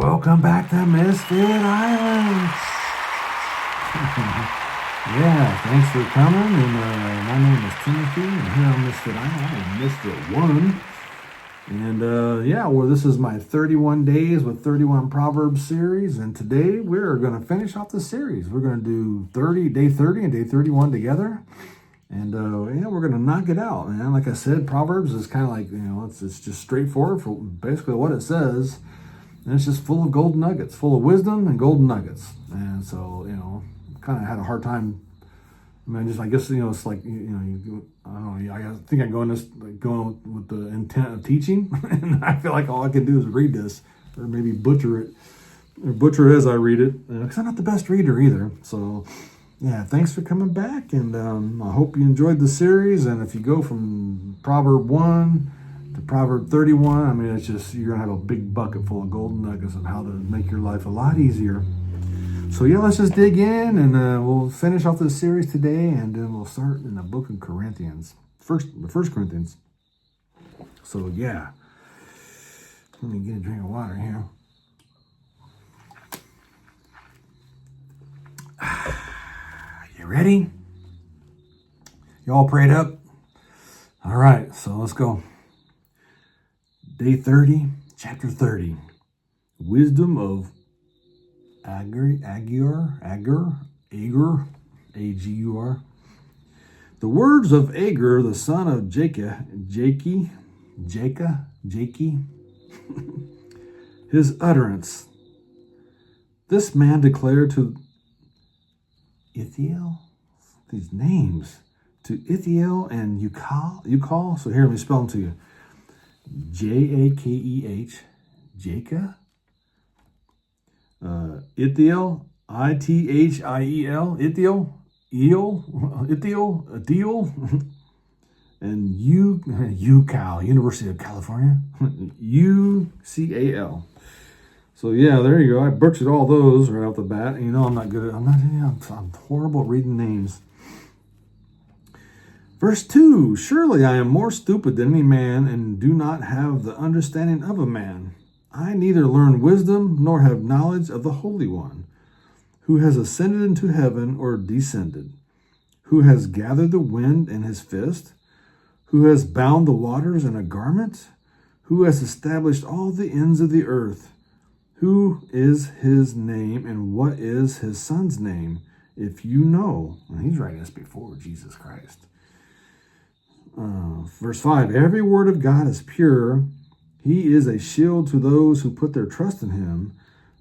welcome back to Misfit Islands. Yeah, thanks for coming. And my name is Timothy, and here on Misfit Island, I'm Misfit One. And this is my 31 Days with 31 Proverbs series. And today we're going to finish off the series. We're going to do day 30 and day 31 together. And we're going to knock it out, man. Like I said, Proverbs is kind of like, it's just straightforward for basically what it says. And it's just full of golden nuggets, full of wisdom and golden nuggets. And so, kind of had a hard time. I guess, it's like, I don't know, I think I go in this, going with the intent of teaching. And I feel like all I can do is read this or maybe butcher it as I read it. Because I'm not the best reader either. So, yeah, thanks for coming back. And I hope you enjoyed the series. And if you go from Proverb 1 to Proverb 31, it's just, you're going to have a big bucket full of golden nuggets of how to make your life a lot easier. So yeah, let's just dig in, and we'll finish off this series today, and then we'll start in the book of Corinthians, the First Corinthians. So yeah, let me get a drink of water here. You ready? You all prayed up? All right, so let's go. Day 30, chapter 30. Wisdom of Agur, A-G-U-R. The words of Agur, the son of Jakey, his utterance. This man declared to Ithiel, these names, to Ithiel and Ukal. So here, let me spell them to you. Jakeh, Jacob. Ithiel, Ithiel, Ithiel, and UCal, University of California, UCAL. So yeah, there you go. I butchered all those right off the bat. I'm I'm horrible at reading names. Verse 2, surely I am more stupid than any man and do not have the understanding of a man. I neither learn wisdom nor have knowledge of the Holy One, who has ascended into heaven or descended, who has gathered the wind in his fist, who has bound the waters in a garment, who has established all the ends of the earth. Who is his name and what is his son's name? If you know, and he's writing this before Jesus Christ. Verse 5, every word of God is pure. He is a shield to those who put their trust in him.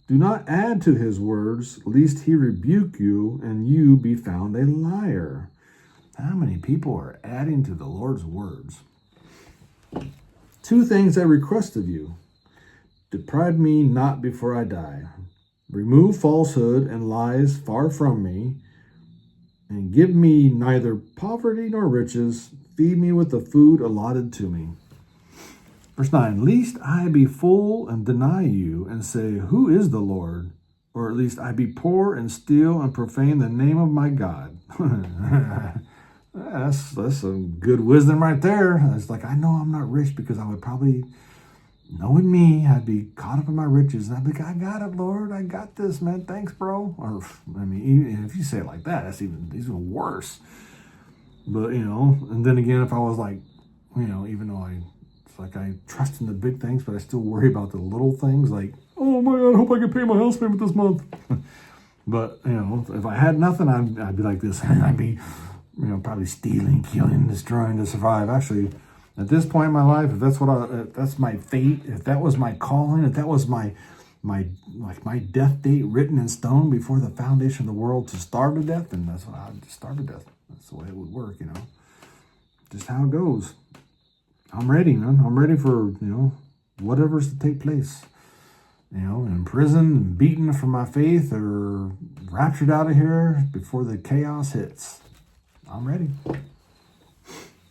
Do not add to his words, lest he rebuke you and you be found a liar. How many people are adding to the Lord's words? 2 things I request of you. Deprive me not before I die. Remove falsehood and lies far from me. And give me neither poverty nor riches. Feed me with the food allotted to me. Verse 9, lest I be full and deny you and say, who is the Lord? Or at least I be poor and steal and profane the name of my God. That's some good wisdom right there. It's like, I know I'm not rich because I would probably, knowing me, I'd be caught up in my riches. And I'd be like, I got it, Lord. I got this, man. Thanks, bro. Or, even if you say it like that, that's even worse. But, and then again, if I was like, even though I trust in the big things, but I still worry about the little things. Like, oh my God, I hope I can pay my house payment this month. But, if I had nothing, I'd be like this. I'd be, probably stealing, killing, destroying to survive. Actually, at this point in my life, if that's my fate, if that was my calling, if that was my death date written in stone before the foundation of the world to starve to death, then that's what I'd starve to death. That's the way it would work, just how it goes. I'm ready, man. I'm ready for, whatever's to take place. In prison, beaten for my faith, or raptured out of here before the chaos hits. I'm ready.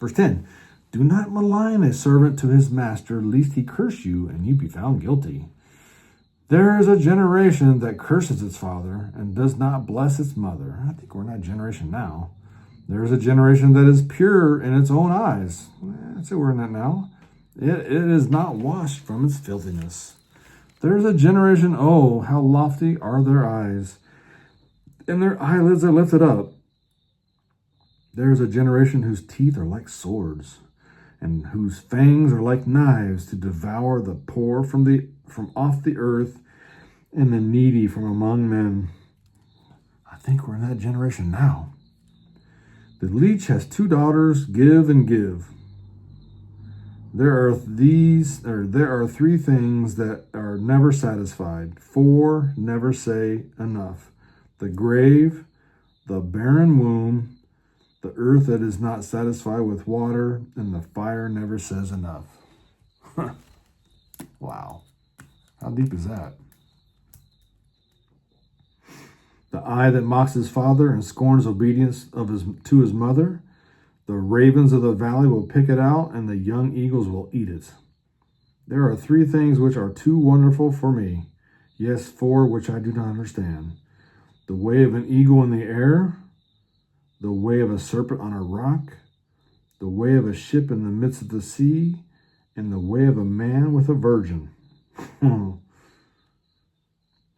Verse 10, do not malign a servant to his master, lest he curse you and you be found guilty. There is a generation that curses its father and does not bless its mother. I think we're in that generation now. There is a generation that is pure in its own eyes. I'd say we're in that now. It is not washed from its filthiness. There's a generation, oh, how lofty are their eyes, and their eyelids are lifted up. There's a generation whose teeth are like swords, and whose fangs are like knives to devour the poor from off the earth and the needy from among men. I think we're in that generation now. The leech has 2 daughters, give and give. There are 3 things that are never satisfied. 4 never say enough. The grave, the barren womb, the earth that is not satisfied with water, and the fire never says enough. Wow. How deep is that? The eye that mocks his father and scorns obedience to his mother. The ravens of the valley will pick it out, and the young eagles will eat it. There are 3 things which are too wonderful for me. Yes, 4 which I do not understand. The way of an eagle in the air, the way of a serpent on a rock, the way of a ship in the midst of the sea, and the way of a man with a virgin.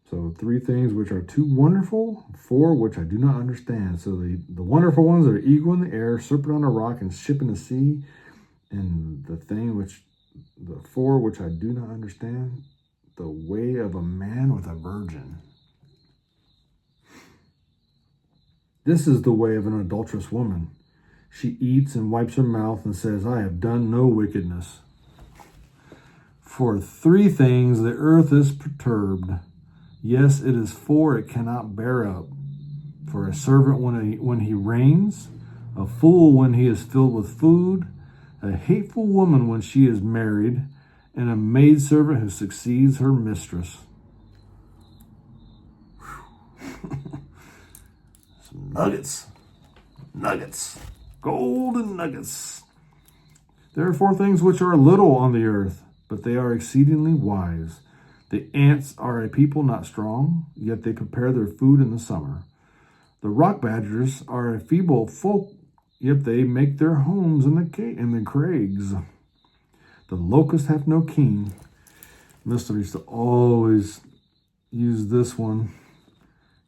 So 3 things which are too wonderful, 4 which I do not understand. So the wonderful ones are eagle in the air, serpent on a rock, and ship in the sea. And the 4 which I do not understand, the way of a man with a virgin. This is the way of an adulterous woman. She eats and wipes her mouth and says, I have done no wickedness. For 3 things the earth is perturbed. Yes, it is 4 it cannot bear up. For a servant when he reigns, a fool when he is filled with food, a hateful woman when she is married, and a maidservant who succeeds her mistress. Some nuggets, golden nuggets. There are 4 things which are little on the earth, but they are exceedingly wise. The ants are a people not strong, yet they prepare their food in the summer. The rock badgers are a feeble folk, yet they make their homes in the crags. The locust hath no king. Mister used to always use this one.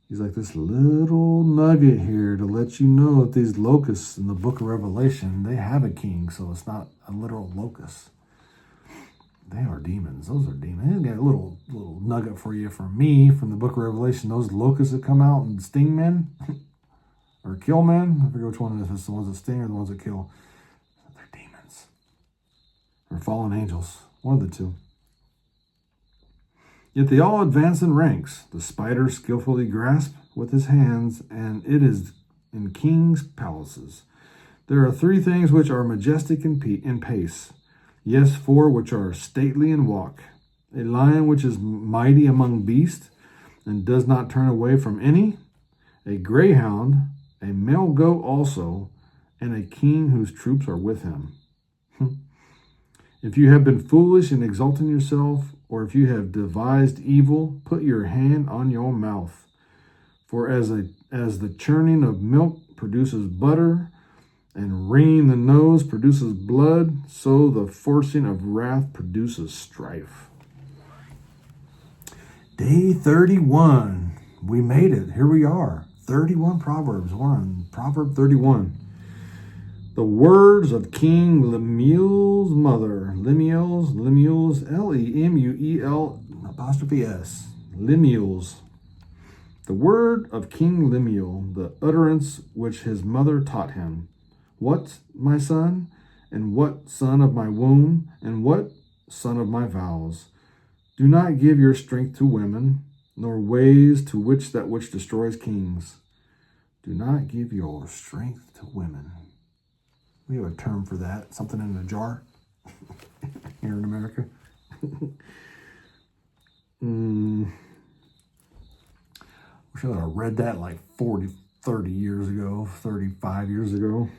He's like this little nugget here to let you know that these locusts in the book of Revelation, they have a king, so it's not a literal locust. They are demons. Those are demons. I got a little nugget for you from me from the book of Revelation. Those locusts that come out and sting men or kill men. I forget which one it is. It's the ones that sting or the ones that kill. They're demons. Or fallen angels. One of the 2. Yet they all advance in ranks. The spider skillfully grasps with his hands, and it is in kings' palaces. There are 3 things which are majestic in pace. Yes, 4 which are stately in walk. A lion which is mighty among beasts, and does not turn away from any. A greyhound, a male goat also, and a king whose troops are with him. If you have been foolish in exalting yourself, or if you have devised evil, put your hand on your mouth. For as the churning of milk produces butter, and wringing the nose produces blood, so the forcing of wrath produces strife. Day 31. We made it. Here we are. 31 Proverbs. We're on Proverb 31. The words of King Lemuel's mother. Lemuel's, Lemuel''S. Lemuel's. The word of King Lemuel, the utterance which his mother taught him. What, my son? And what, son of my womb? And what, son of my vows? Do not give your strength to women, nor ways to which destroys kings. Do not give your strength to women. We have a term for that. Something in a jar here in America. Wish I would have read that like 30 years ago, 35 years ago.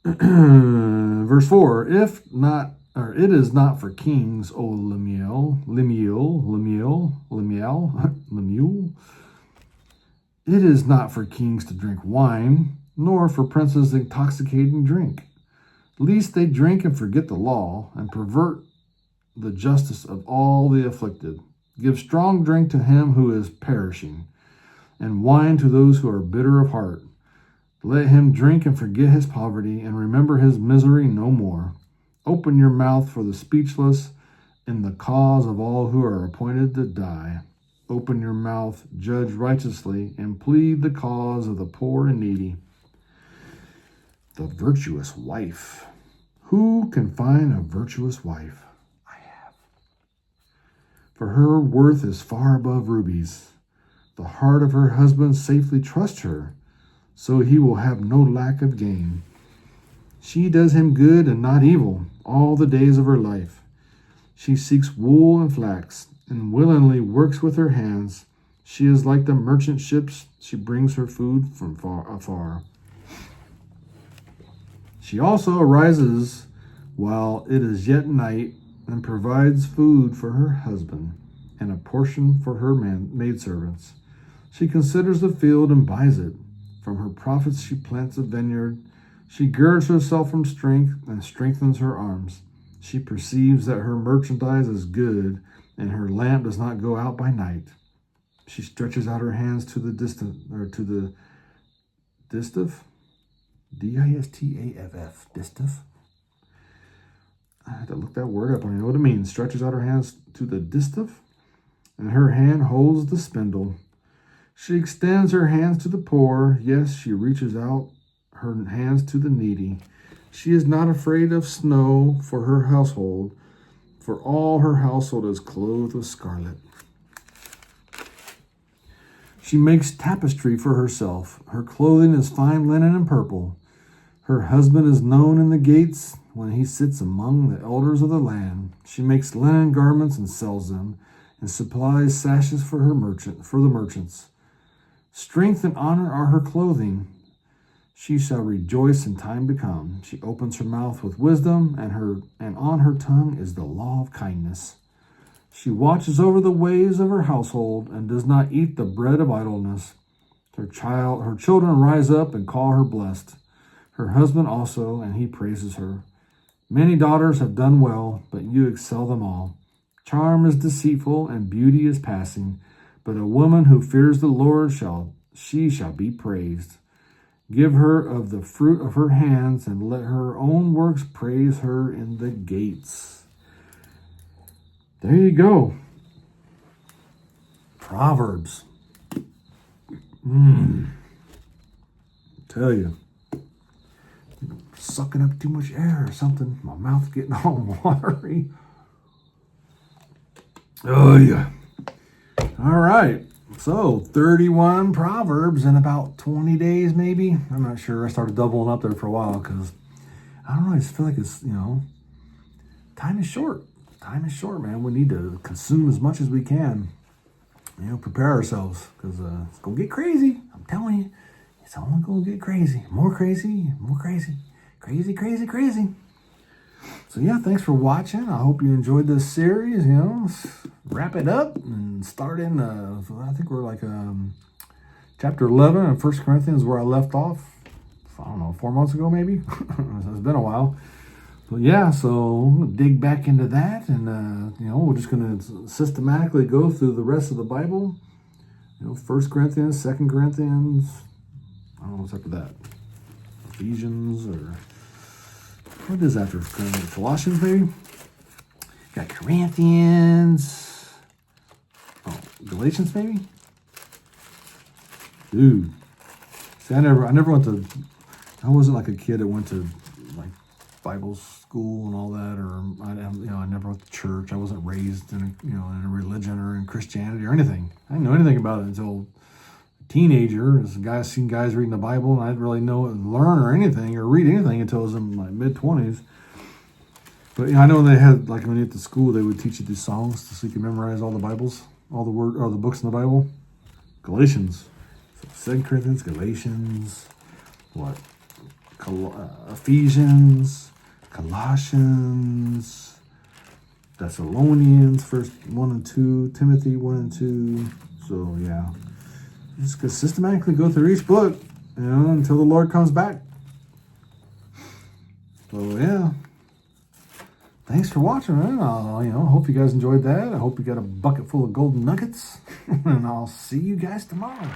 Verse 4, it is not for kings, O Lemuel. It is not for kings to drink wine, nor for princes intoxicating drink, lest they drink and forget the law, and pervert the justice of all the afflicted. Give strong drink to him who is perishing, and wine to those who are bitter of heart. Let him drink and forget his poverty, and remember his misery no more. Open your mouth for the speechless, in the cause of all who are appointed to die. Open your mouth, judge righteously, and plead the cause of the poor and needy. The virtuous wife. Who can find a virtuous wife? I have. For her worth is far above rubies. The heart of her husband safely trusts her, so he will have no lack of gain. She does him good and not evil all the days of her life. She seeks wool and flax, and willingly works with her hands. She is like the merchant ships. She brings her food from afar. She also arises while it is yet night, and provides food for her husband, and a portion for her maidservants. She considers the field and buys it. From her profits she plants a vineyard. She girds herself from strength and strengthens her arms. She perceives that her merchandise is good, and her lamp does not go out by night. She stretches out her hands to the distaff, distaff, distaff. I had to look that word up. I don't know what it means. Stretches out her hands to the distaff, and her hand holds the spindle. She extends her hands to the poor. Yes, she reaches out her hands to the needy. She is not afraid of snow for her household, for all her household is clothed with scarlet. She makes tapestry for herself. Her clothing is fine linen and purple. Her husband is known in the gates when he sits among the elders of the land. She makes linen garments and sells them, and supplies sashes for the merchants. Strength and honor are her clothing. She shall rejoice in time to come. She opens her mouth with wisdom, and on her tongue is the law of kindness. She watches over the ways of her household, and does not eat the bread of idleness. Her children rise up and call her blessed. Her husband also, and he praises her. Many daughters have done well, but you excel them all. Charm is deceitful, and beauty is passing, but a woman who fears the Lord shall be praised. Give her of the fruit of her hands, and let her own works praise her in the gates. There you go. Proverbs. Tell you. Sucking up too much air or something. My mouth's getting all watery. Oh, yeah. All right. So, 31 Proverbs in about 20 days, maybe. I'm not sure. I started doubling up there for a while because, I don't know, I just feel like it's, time is short. Time is short, man. We need to consume as much as we can. Prepare ourselves because it's going to get crazy. I'm telling you, it's only going to get crazy. More crazy, more crazy. Crazy, crazy, crazy. So, yeah, thanks for watching. I hope you enjoyed this series. Wrap it up and start in, I think we're like chapter 11 of 1 Corinthians where I left off, I don't know, 4 months ago maybe. It's been a while. But yeah, so I'm going to dig back into that, and, we're just going to systematically go through the rest of the Bible. 1 Corinthians, 2 Corinthians, I don't know what's after that. Ephesians, or what is after Colossians maybe? Got Corinthians, Galatians maybe? Dude. See, I never went to, I wasn't like a kid that went to like Bible school and all that, or I never went to church. I wasn't raised in a religion or in Christianity or anything. I didn't know anything about it until a teenager. Seen guys reading the Bible, and I didn't really learn or anything or read anything until I was in my mid-20s. But I know they had, like when you went to school, they would teach you these songs so you could memorize all the Bibles, all the books in the Bible. Galatians, so 2 Corinthians, Galatians, Ephesians, Colossians, Thessalonians, 1 and 2, Timothy 1 and 2. So yeah, just gonna systematically go through each book, until the Lord comes back. So yeah. thanks for watching, man. Hope you guys enjoyed that. I hope you got a bucket full of golden nuggets. And I'll see you guys tomorrow.